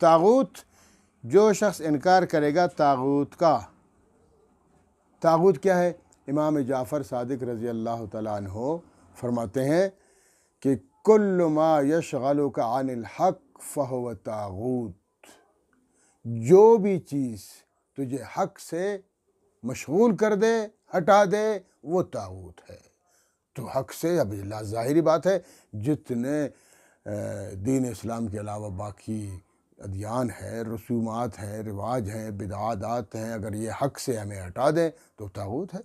طاغوت، جو شخص انکار کرے گا طاغوت کا، طاغوت کیا ہے؟ امام جعفر صادق رضی اللہ تعالیٰ عنہ فرماتے ہیں کہ کل ما یشغلک عن الحق فہو طاغوت، جو بھی چیز تجھے حق سے مشغول کر دے، ہٹا دے، وہ طاغوت ہے۔ تو حق سے اب ظاہری بات ہے، جتنے دین اسلام کے علاوہ باقی ادیان ہے، رسومات ہیں، رواج ہیں، بدعات ہیں، اگر یہ حق سے ہمیں ہٹا دیں تو طاغوت ہے۔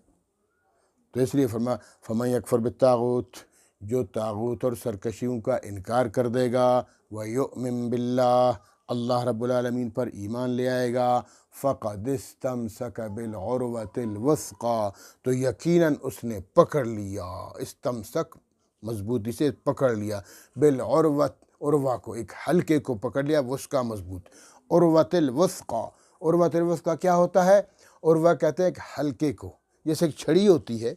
تو اس لیے فرمایا فمن یکفر بالطاغوت، جو طاغوت اور سرکشیوں کا انکار کر دے گا، ویؤمن باللہ، اللہ رب العالمین پر ایمان لے آئے گا، فقد استمسک بالعروۃ الوثقی، تو یقیناً اس نے پکڑ لیا، استمسک مضبوطی سے پکڑ لیا، بالعروۃ، عروہ کو، ایک حلقے کو پکڑ لیا، وثقی مضبوط، عروۃ الوثقی۔ عروۃ الوثقی کیا ہوتا ہے؟ عروہ کہتے ہیں ایک حلقے کو، جیسے ایک چھڑی ہوتی ہے،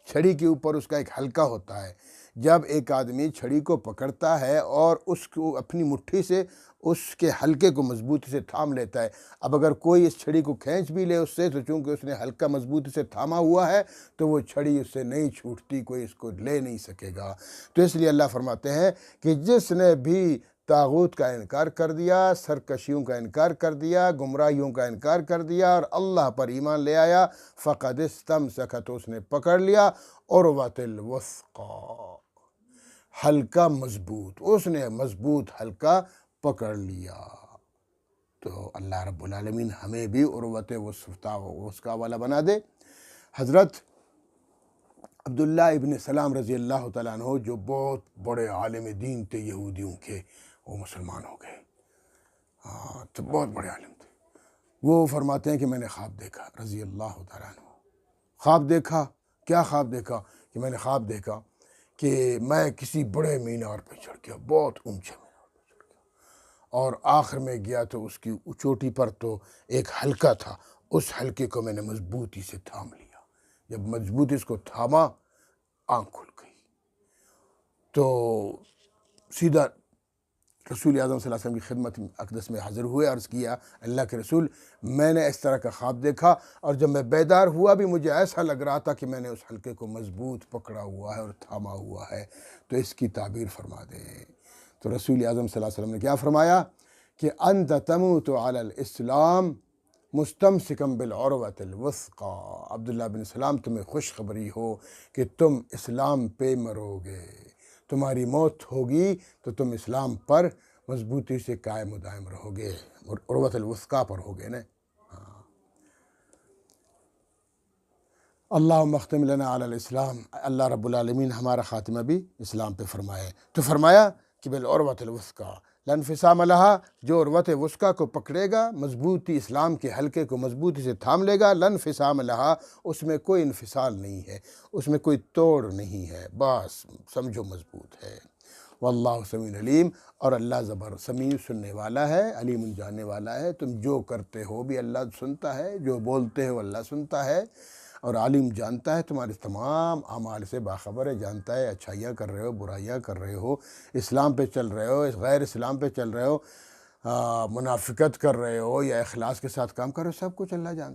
چھڑی کے اوپر اس کا ایک حلقہ ہوتا ہے۔ جب ایک آدمی چھڑی کو پکڑتا ہے اور اس کو اپنی مٹھی سے اس کے حلقے کو مضبوطی سے تھام لیتا ہے، اب اگر کوئی اس چھڑی کو کھینچ بھی لے اس سے، تو چونکہ اس نے حلقہ مضبوطی سے تھاما ہوا ہے تو وہ چھڑی اس سے نہیں چھوٹتی، کوئی اس کو لے نہیں سکے گا۔ تو اس لیے اللہ فرماتے ہیں کہ جس نے بھی طاغوت کا انکار کر دیا، سرکشیوں کا انکار کر دیا، گمراہیوں کا انکار کر دیا اور اللہ پر ایمان لے آیا، فقد استمسک، تو اس نے پکڑ لیا عروۃ الوثقی، حلقہ مضبوط، اس نے مضبوط حلقہ پکڑ لیا۔ تو اللہ رب العالمین ہمیں بھی عروۃ وثقی والا بنا دے۔ حضرت عبداللہ ابن سلام رضی اللہ تعالیٰ عنہ، جو بہت بڑے عالم دین تھے یہودیوں کے، وہ مسلمان ہو گئے، تو بہت بڑے عالم تھے۔ وہ فرماتے ہیں کہ میں نے خواب دیکھا، رضی اللہ تعالیٰ عنہ، خواب دیکھا، کیا خواب دیکھا؟ کہ میں نے خواب دیکھا کہ میں کسی بڑے مینار پہ چڑھ گیا، بہت اونچے مینار پہ چڑھ گیا، اور آخر میں گیا تو اس کی چوٹی پر تو ایک حلقہ تھا، اس حلقے کو میں نے مضبوطی سے تھام لیا، جب مضبوطی اس کو تھاما، آنکھ کھل گئی، تو سیدھا رسول اعظم صلی اللہ علیہ وسلم کی خدمت اقدس میں حاضر ہوئے، عرض کیا اللہ کے رسول، میں نے اس طرح کا خواب دیکھا، اور جب میں بیدار ہوا بھی مجھے ایسا لگ رہا تھا کہ میں نے اس حلقے کو مضبوط پکڑا ہوا ہے اور تھاما ہوا ہے، تو اس کی تعبیر فرما دیں۔ تو رسول اعظم صلی اللہ علیہ وسلم نے کیا فرمایا کہ انت تموت علی الاسلام مستمسکا بالعروۃ الوثقی، عبداللہ بن سلام تمہیں خوشخبری ہو کہ تم اسلام پہ مرو گے، تمہاری موت ہوگی تو تم اسلام پر مضبوطی سے قائم و دائم رہو گے، عروۃ الوثقی پر ہوگے نا۔ اللہم اختم لنا علی الاسلام، اللہ رب العالمین ہمارا خاتمہ بھی اسلام پہ فرمائے۔ تو فرمایا کہ بالعروۃ الوثقی لا انفصام لہا، جو عروۃ وثقی کو پکڑے گا، مضبوطی اسلام کے حلقے کو مضبوطی سے تھام لے گا، لا انفصام لہا، اس میں کوئی انفصال نہیں ہے، اس میں کوئی توڑ نہیں ہے، بس سمجھو مضبوط ہے۔ واللہ سمیع علیم، اور اللہ زبر سمیع، سننے والا ہے، علیم جاننے والا ہے، تم جو کرتے ہو بھی اللہ سنتا ہے، جو بولتے ہو اللہ سنتا ہے، اور عالم جانتا ہے، تمہارے تمام اعمال سے باخبر ہے، جانتا ہے، اچھائیاں کر رہے ہو، برائیاں کر رہے ہو، اسلام پہ چل رہے ہو، غیر اسلام پہ چل رہے ہو، منافقت کر رہے ہو یا اخلاص کے ساتھ کام کر رہے ہو، سب کچھ اللہ جانتا ہے۔